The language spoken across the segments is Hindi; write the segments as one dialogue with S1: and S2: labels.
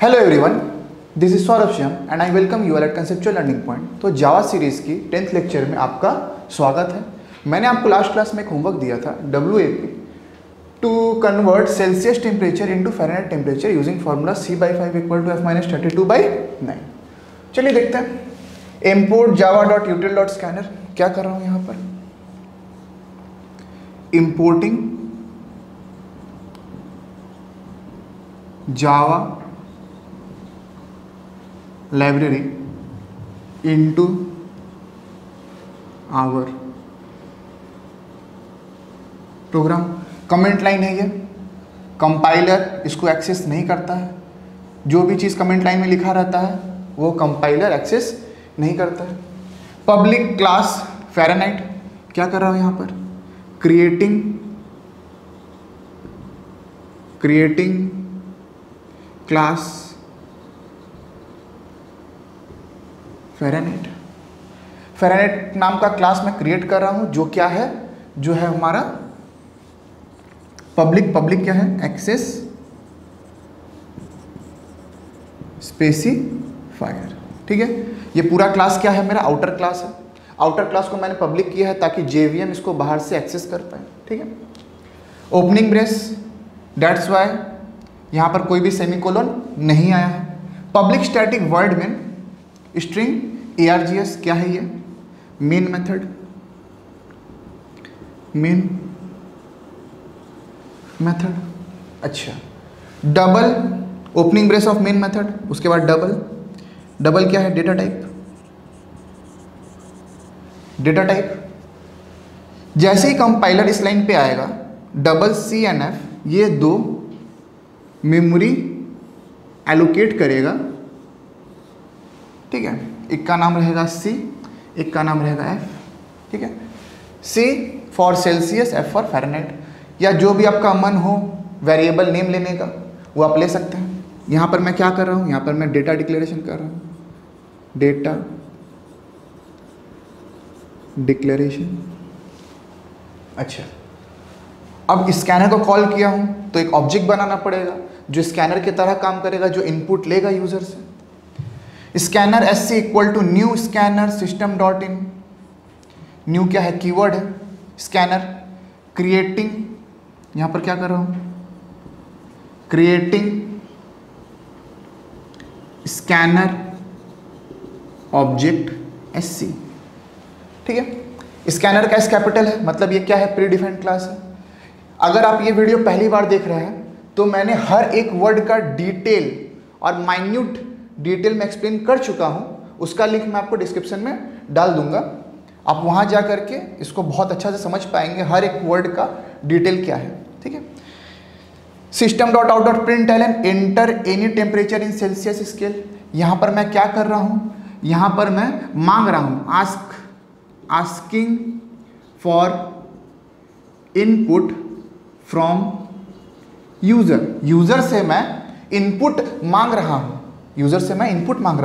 S1: Hello everyone, this is Saurabh Shyam and I welcome you all at conceptual learning point. तो जावा सीरीज की 10th लेक्चर में आपका स्वागत है। मैंने आपको लास्ट क्लास में एक होमवर्क दिया था WAP to convert Celsius temperature into Fahrenheit temperature using formula C/5 = F-32/9। चलिए देखते हैं। इम्पोर्ट java.util.scanner, क्या कर रहा हूँ यहाँ पर, importing Java library into our program. Comment line है ये, कंपाइलर इसको एक्सेस नहीं करता है। जो भी चीज़ कमेंट लाइन में लिखा रहता है वो कंपाइलर एक्सेस नहीं करता है। पब्लिक क्लास फ़ारेनहाइट, क्या कर रहा हूँ यहाँ पर, क्रिएटिंग क्लास फ़ारेनहाइट नाम का क्लास मैं क्रिएट कर रहा हूँ, जो क्या है, जो है हमारा पब्लिक क्या है, एक्सेस स्पेसिफायर। ठीक है, ये पूरा क्लास क्या है, मेरा आउटर क्लास है। आउटर क्लास को मैंने पब्लिक किया है ताकि JVM इसको बाहर से एक्सेस कर पाए। ठीक है, ओपनिंग ब्रेस, दैट्स वाई यहाँ पर कोई भी सेमीकोलन नहीं आया है। Public static word main string ARGS, क्या है ये, मेन मेथड। अच्छा, double opening brace of main method, उसके बाद डबल क्या है, डेटा टाइप। जैसे ही कंपाइलर इस लाइन पे आएगा, CNF ये दो मेमोरी एलोकेट करेगा। ठीक है, एक का नाम रहेगा C, एक का नाम रहेगा F। ठीक है, C for Celsius, F for Fahrenheit, या जो भी आपका मन हो वेरिएबल नेम लेने का वो आप ले सकते हैं। यहाँ पर मैं क्या कर रहा हूँ, यहाँ पर मैं डेटा डिक्लेरेशन कर रहा हूँ, डेटा डिक्लेरेशन। अच्छा, अब स्कैनर को कॉल किया हूँ तो एक ऑब्जेक्ट बनाना पड़ेगा जो स्कैनर की तरह काम करेगा, जो इनपुट लेगा यूजर से। Scanner SC equal to new scanner system dot in. New क्या है, कीवर्ड है। स्कैनर क्रिएटिंग, यहाँ पर क्या कर रहा हूँ, क्रिएटिंग स्कैनर ऑब्जेक्ट SC। ठीक है, स्कैनर का S कैपिटल है, मतलब ये क्या है, प्री डिफाइंड क्लास है। अगर आप ये वीडियो पहली बार देख रहे हैं तो मैंने हर एक वर्ड का डिटेल और माइन्यूट डिटेल में एक्सप्लेन कर चुका हूँ। उसका लिंक मैं आपको डिस्क्रिप्शन में डाल दूंगा, आप वहाँ जा करके इसको बहुत अच्छा से समझ पाएंगे, हर एक वर्ड का डिटेल क्या है। ठीक है, system.out.println enter any temperature in Celsius scale. यहाँ पर मैं क्या कर रहा हूँ, यहाँ पर मैं मांग रहा हूँ, asking for input from user से मैं इनपुट मांग रहा हूँ,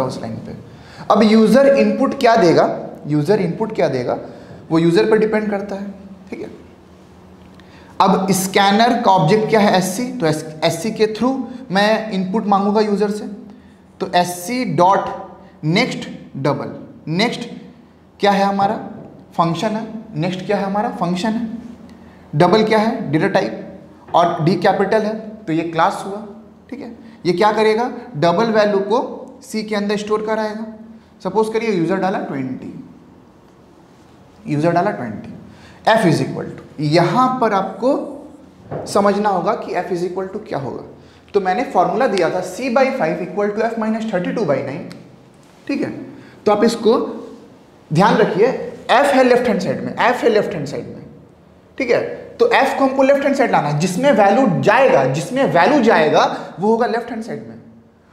S1: उस लाइन पे। अब यूजर इनपुट क्या देगा, वो यूजर पर डिपेंड करता है। ठीक है, अब स्कैनर का ऑब्जेक्ट क्या है, SC, तो SC के थ्रू मैं इनपुट मांगूंगा यूजर से, तो SC dot next double. Next क्या है हमारा, फंक्शन है। डबल क्या है, डेटा टाइप, और D कैपिटल है तो ये क्लास हुआ। ठीक है, ये क्या करेगा, डबल वैल्यू को C के अंदर स्टोर कराएगा। सपोज करिए यूजर डाला 20, F इज इक्वल टू, यहाँ पर आपको समझना होगा कि F इज इक्वल टू क्या होगा। तो मैंने फॉर्मूला दिया था C/5 = F-32/9। ठीक है, तो आप इसको ध्यान रखिए, F है लेफ्ट हैंड साइड में। ठीक है, तो F को हमको लेफ्ट हैंड साइड लाना है, जिसमें वैल्यू जाएगा वो होगा लेफ्ट हैंड साइड में,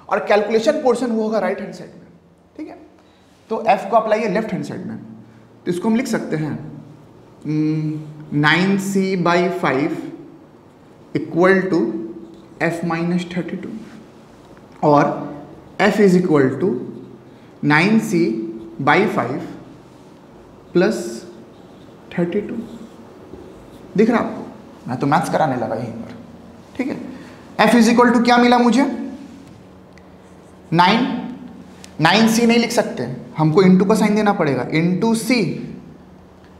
S1: और कैलकुलेशन पोर्शन वो होगा राइट हैंड साइड में। ठीक है, तो F को अप्लाई लेफ्ट हैंड साइड में, तो इसको हम लिख सकते हैं 9C/5 = F-32, और F is equal to 9C/5 + 32। दिख रहा आपको, मैं तो मैथ्स कराने लगा यहीं पर। ठीक है, F इज इक्वल टू क्या मिला मुझे, 9c नहीं लिख सकते, हमको इंटू का साइन देना पड़ेगा, इंटू सी,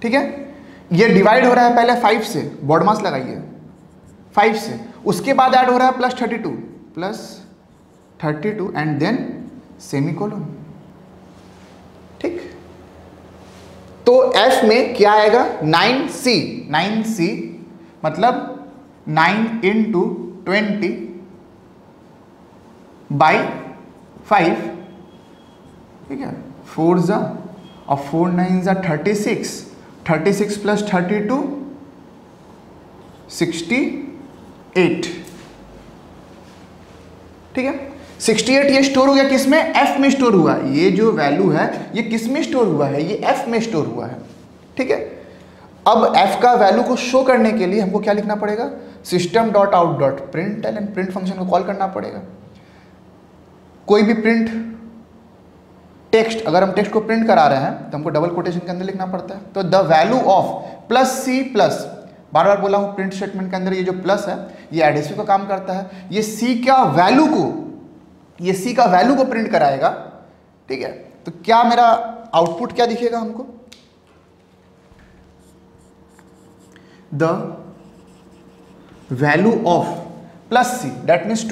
S1: ठीक है। ये डिवाइड हो रहा है पहले 5 से, बॉड मास लगाइए 5 से, उसके बाद ऐड हो रहा है प्लस 32 एंड देन सेमीकोलन, ठीक। तो F में क्या आएगा, 9c मतलब 9 इंटू 20 बाई 5, ठीक है, 4 जा और 4 9 जा 36 प्लस 32 68, ठीक है। 68 ये स्टोर हो गया किस में, F में स्टोर हुआ, ये जो वैल्यू है ये किस में स्टोर हुआ है, ये F में स्टोर हुआ है, ठीक है। अब F का वैल्यू को शो करने के लिए हमको क्या लिखना पड़ेगा, system dot out dot print L, print function को कॉल करना पड़ेगा। कोई भी प्रिंट टेक्स्ट, अगर हम टेक्स्ट को प्रिंट करा रहे हैं तो हमको डबल कोटेशन के अंदर लिखना पड़ता है। तो the value of plus C plus, बार बार बोला हूँ प्रिंट स्टेटमेंट के अंदर ये जो प्लस है ये एडिसिव का काम करता है, ये सी का वैल्यू को प्रिंट कराएगा, ठीक है। तो क्या मेरा आउटपुट क्या दिखेगा हमको, the value of plus see that means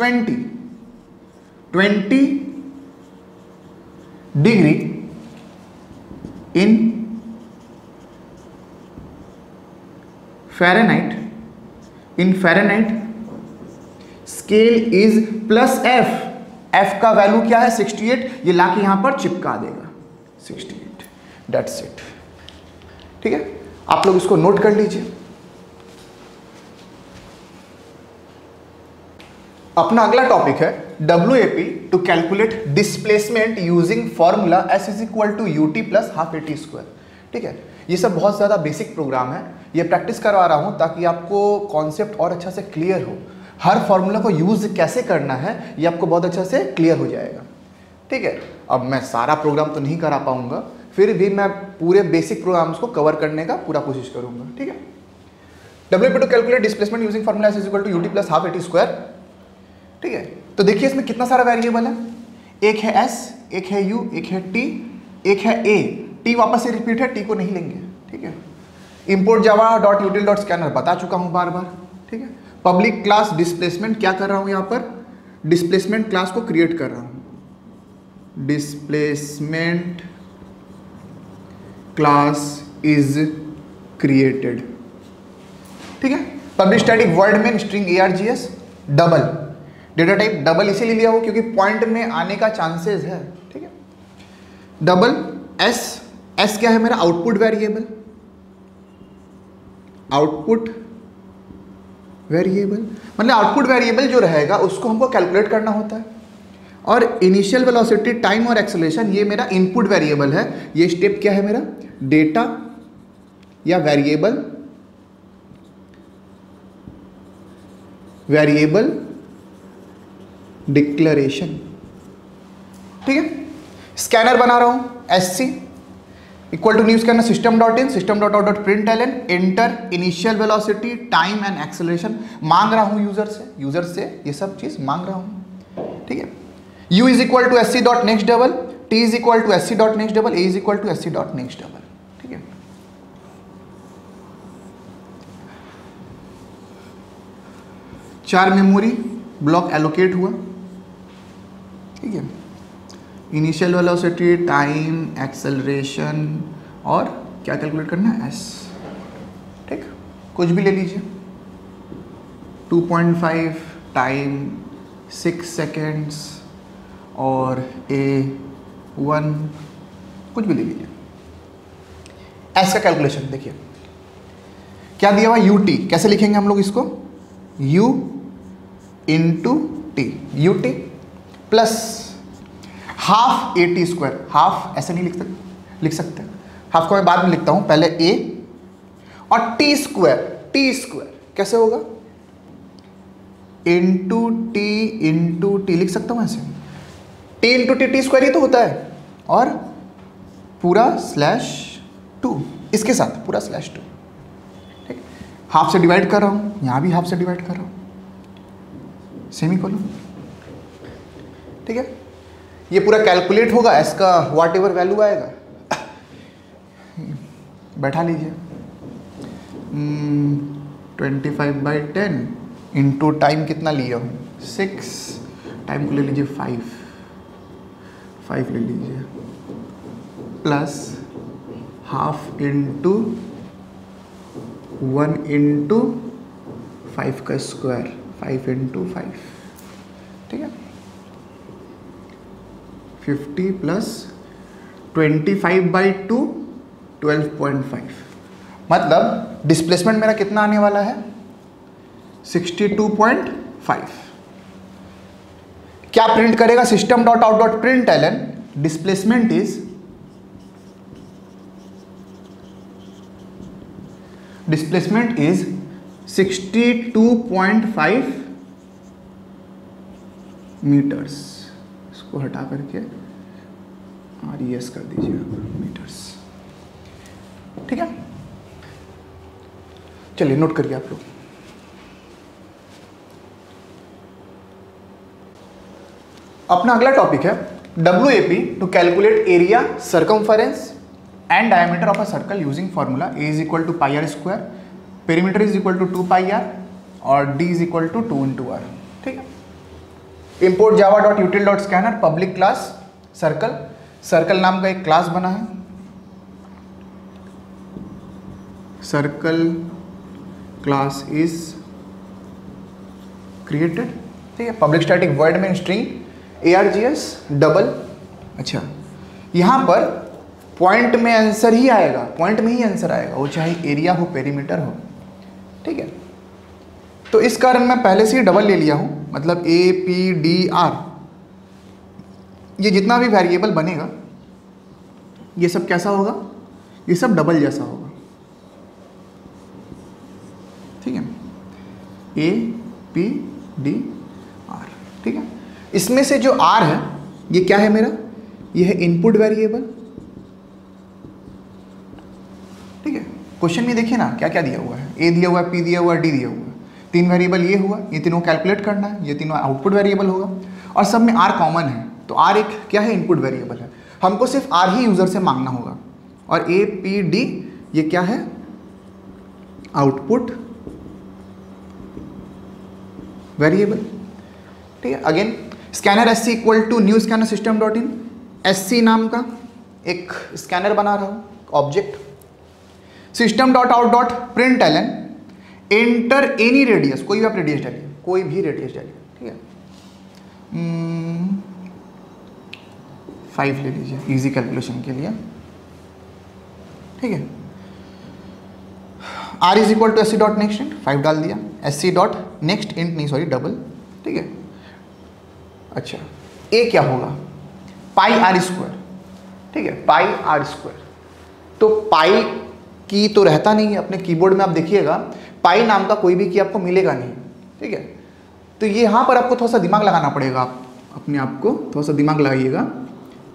S1: 20 degree in Fahrenheit, scale is plus F का वैल्यू क्या है 68, ये लाके यहां पर चिपका देगा 68, दैट्स इट, ठीक है। आप लोग इसको नोट कर लीजिए। अपना अगला टॉपिक है WAP to calculate displacement using formula S is equal to UT plus half AT square, ठीक है। ये सब बहुत ज़्यादा बेसिक प्रोग्राम है, ये प्रैक्टिस करवा रहा हूँ ताकि आपको कॉन्सेप्ट और अच्छा से क्लियर हो, हर फॉर्मूला को यूज़ कैसे करना है ये आपको बहुत अच्छा से क्लियर हो जाएगा, ठीक है। अब मैं सारा प्रोग्राम तो नहीं करा पाऊँगा, फिर भी मैं पूरे बेसिक प्रोग्राम्स को कवर करने का पूरा कोशिश करूँगा, ठीक है। WAP to calculate displacement using formula S is equal to UT plus half AT square, ठीक है। तो देखिए इसमें कितना सारा वेरिएबल है, एक है S, एक है U, एक है T, एक है A, T वापस से रिपीट है, T को नहीं लेंगे, ठीक है। इंपोर्ट जावा डॉट यूटिल डॉट स्कैनर बता चुका हूं बार बार, ठीक है। पब्लिक क्लास डिस्प्लेसमेंट क्या कर रहा हूं, यहां पर डिस्प्लेसमेंट क्लास को क्रिएट कर रहा हूं, डिस्प्लेसमेंट क्लास इज क्रिएटेड, ठीक है। पब्लिक स्टैटिक वर्ड में string args double, data type double इसीलिए लिया हो क्योंकि पॉइंट में आने का चांसेस है, ठीक है। डबल एस क्या है मेरा, आउटपुट वेरिएबल, मतलब आउटपुट वेरिएबल जो रहेगा उसको हमको कैलकुलेट करना होता है। और इनिशियल वेलोसिटी, टाइम और एक्सेलरेशन ये मेरा इनपुट वेरिएबल है। ये स्टेप क्या है मेरा, डेटा या वेरिएबल डिक्लेरेशन, ठीक है। स्कैनर बना रहा हूं SC equal to new scanner system dot out dot print L N, enter initial velocity, time and acceleration मांग रहा हूं यूजर से ये सब चीज मांग रहा हूं, ठीक है। U is equal to SC dot next double, T is equal to SC dot next double, A is equal to SC dot next double, ठीक है। चार मेमोरी ब्लॉक एलोकेट हुआ, ठीक है। इनिशियल वेलोसिटी, टाइम, एक्सेलरेशन और क्या कैलकुलेट करना है, S, ठीक। कुछ भी ले लीजिए, 2.5 टाइम 6 सेकेंड्स और A1, कुछ भी ले लीजिए। S का कैलकुलेशन देखिए क्या दिया हुआ, UT, कैसे लिखेंगे हम लोग इसको, U into T, UT plus half AT square, half ऐसे नहीं लिख सकते, हाफ को मैं बाद में लिखता हूं, पहले A और T स्क्वायर कैसे होगा, इंटू T लिख सकता हूं ऐसे, T इंटू T स्क्वायर ही तो होता है, और पूरा /2 इसके साथ पूरा /2, ठीक। हाफ से डिवाइड कर रहा हूं, यहां भी हाफ से डिवाइड कर रहा हूं, सेमीकोलन, ठीक है। ये पूरा कैलकुलेट होगा, एस का वाट एवर वैल्यू आएगा, बैठा लीजिए 25/10 इंटू टाइम कितना लिया हूँ 6, टाइम को ले लीजिए 5 ले लीजिए, प्लस हाफ इंटू 1 इंटू 5 का स्क्वायर, 5 इंटू 5, ठीक है 50 प्लस 25/2 12.5, मतलब डिस्प्लेसमेंट मेरा कितना आने वाला है 62.5। क्या प्रिंट करेगा system dot out dot print L N displacement is 62.5 metres. इसको हटा करके RES कर दीजिए मीटर्स, ठीक है। चलिए नोट करिए आप लोग। अपना अगला टॉपिक है WAP to calculate area, circumference and diameter of a circle using formula A is equal to pi R square, perimeter is equal to 2 pi R और D is equal to 2 into R, ठीक है। Import Java dot util dot scanner public class circle, circle नाम का एक क्लास बना है, सर्कल क्लास इज क्रिएटेड, ठीक है। पब्लिक स्टैटिक वर्ड में स्ट्रिंग ARGS डबल। अच्छा, यहाँ पर पॉइंट में आंसर ही आएगा, पॉइंट में ही आंसर आएगा, वो चाहे एरिया हो पेरीमीटर हो, ठीक है। तो इस कारण मैं पहले से ही डबल ले लिया हूँ, मतलब APDR, ये जितना भी वेरिएबल बनेगा ये सब कैसा होगा, ये सब डबल जैसा होगा, ठीक है। APDR, ठीक है। इसमें से जो R है ये क्या है मेरा, ये है इनपुट वेरिएबल, ठीक है। क्वेश्चन में देखिए ना क्या क्या दिया हुआ है, A दिया हुआ है, P दिया हुआ है, D दिया हुआ है, 3 वेरिएबल ये हुआ, ये तीनों कैलकुलेट करना है, ये तीनों आउटपुट वेरिएबल होगा और सब में R कॉमन है, तो R एक क्या है इनपुट वेरिएबल है, हमको सिर्फ R ही यूजर से मांगना होगा, और APD ये क्या है आउटपुट वेरिएबल, ठीक है। Again scanner SC equal to new scanner system dot in, SC नाम का एक स्कैनर बना रहा हूँ object, system dot out dot print L N enter any radius, कोई भी आप रेडियस डालिए, कोई भी रेडियस डालिए, ठीक है। 5 ले लीजिए इजी कैलकुलेशन के लिए, ठीक है। R is equal to SC dot next int, 5 डाल दिया, SC डॉट नेक्स्ट इंट नहीं सॉरी डबल, ठीक है। अच्छा, A क्या होगा पाई आर स्क्वायर, ठीक है, पाई आर स्क्वायर। तो पाई की तो रहता नहीं है, अपने कीबोर्ड में आप देखिएगा पाई नाम का कोई भी की आपको मिलेगा नहीं, ठीक है। तो ये यहाँ पर आपको थोड़ा सा दिमाग लगाना पड़ेगा, आप अपने आप को थोड़ा सा दिमाग लगाइएगा।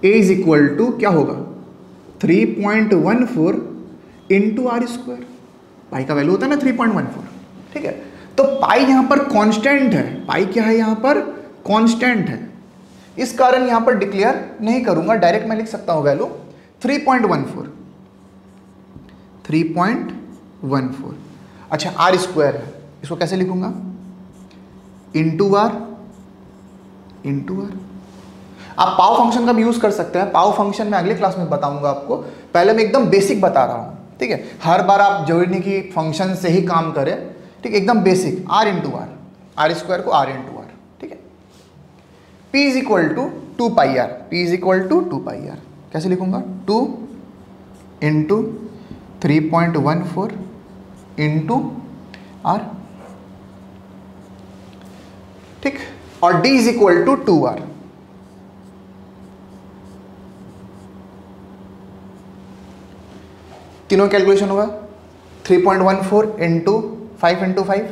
S1: A इज इक्वल टू क्या होगा 3.14 इंटू आर स्क्वायर, पाई का वैल्यू होता है ना 3.14, ठीक है। तो पाई यहाँ पर कांस्टेंट है, पाई क्या है यहाँ पर कांस्टेंट है, इस कारण यहाँ पर डिक्लेयर नहीं करूंगा, डायरेक्ट मैं लिख सकता हूँ वैल्यू 3.14। अच्छा, आर स्क्वायर है, इसको कैसे लिखूंगा इंटू आर। आप पाव फंक्शन का भी यूज कर सकते हैं, पाव फंक्शन मैं अगले क्लास में बताऊंगा आपको, पहले मैं एकदम बेसिक बता रहा हूँ, ठीक है। हर बार आप जरूरी नहीं कि फंक्शन से ही काम करें, ठीक है, एकदम basic R into R, R square को आर इंटू आर, ठीक है। P is equal to 2 pi R, P is equal to 2 pi R, कैसे लिखूंगा 2 इंटू 3.14 इंटू आर, ठीक, और D is equal to 2R। तीनों कैलकुलेशन होगा 3.14 इंटू 5 इंटू 5,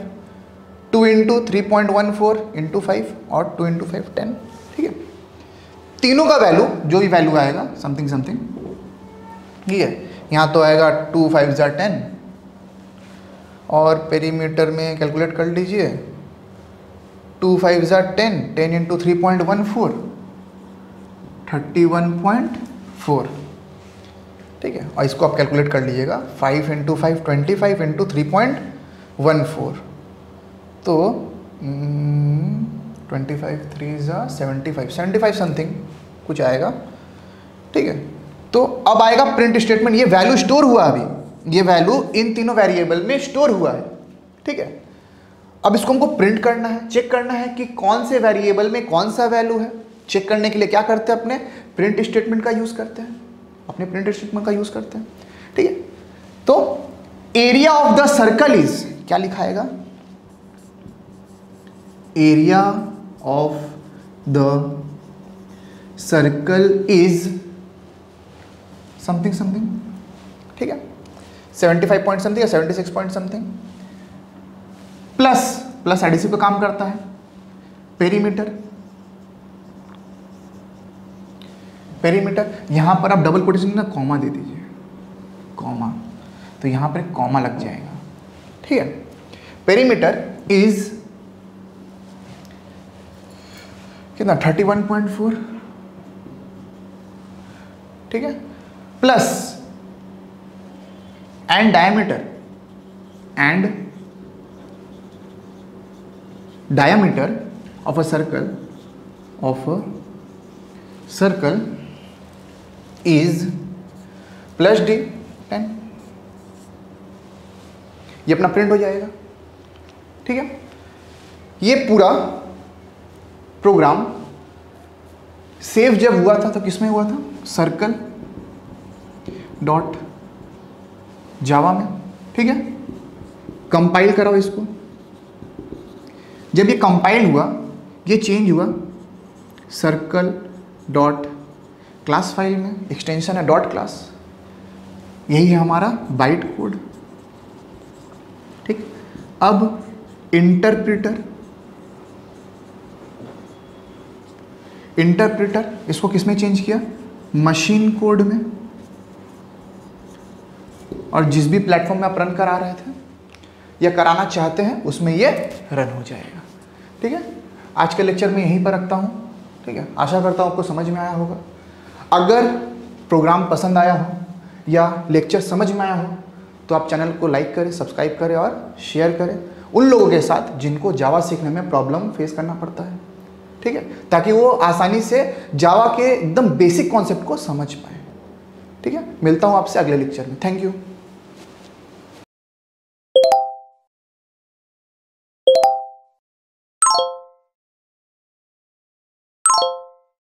S1: 2 इंटू 3.14 इंटू 5 और 2 इंटू 5 10, ठीक है। तीनों का वैल्यू जो भी वैल्यू आएगा समथिंग, ठीक है। यहाँ तो आएगा 2 5 ज़ा 10 और पेरीमीटर में कैलकुलेट कर लीजिए 2 5 ज़ा 10, 10 इंटू 3.14 31.4, ठीक है। और इसको आप कैलकुलेट कर लीजिएगा, 5 × 5 25 × 3.14, तो 25 3 75 समथिंग कुछ आएगा, ठीक है। तो अब आएगा प्रिंट स्टेटमेंट। ये वैल्यू स्टोर हुआ, अभी ये वैल्यू इन तीनों वेरिएबल में स्टोर हुआ है, ठीक है। अब इसको हमको प्रिंट करना है, चेक करना है कि कौन से वेरिएबल में कौन सा वैल्यू है। चेक करने के लिए क्या करते हैं, अपने प्रिंट स्टेटमेंट का यूज करते हैं, अपने प्रिंट स्टेटमेंट का यूज करते हैं, ठीक है। तो area of the circle is, क्या लिखाएगा, area of the circle is something something, ठीक है, 75 पॉइंट समथिंग या 76 पॉइंट समथिंग, प्लस एडिसिव पे काम करता है, पेरीमीटर यहां पर आप डबल कोटेशन में कॉमा दे दीजिए, कॉमा, तो यहां पर कॉमा लग जाएगा, ठीक है। पेरीमीटर इज कितना, 31.4, ठीक है, plus and diameter of a circle is plus d 10, ये अपना प्रिंट हो जाएगा, ठीक है। ये पूरा प्रोग्राम सेव जब हुआ था तो किसमें हुआ था, circle.java में, ठीक है। कंपाइल कराओ इसको, जब ये कंपाइल हुआ, ये चेंज हुआ circle.class फाइल में, एक्सटेंशन है .class, यही है हमारा बाइट कोड, ठीक। अब इंटरप्रेटर इसको किसमें चेंज किया, मशीन कोड में, और जिस भी प्लेटफॉर्म में आप रन करा रहे थे या कराना चाहते हैं उसमें ये रन हो जाएगा, ठीक है। आज के लेक्चर में यहीं पर रखता हूँ, ठीक है। आशा करता हूँ आपको समझ में आया होगा। अगर प्रोग्राम पसंद आया हो या लेक्चर समझ में आया हो तो आप चैनल को लाइक करें, सब्सक्राइब करें और शेयर करें उन लोगों के साथ जिनको जावा सीखने में प्रॉब्लम फेस करना पड़ता है, ठीक है, ताकि वो आसानी से जावा के एकदम बेसिक कॉन्सेप्ट को समझ पाए, ठीक है। मिलता हूँ आपसे अगले लेक्चर में। Thank you.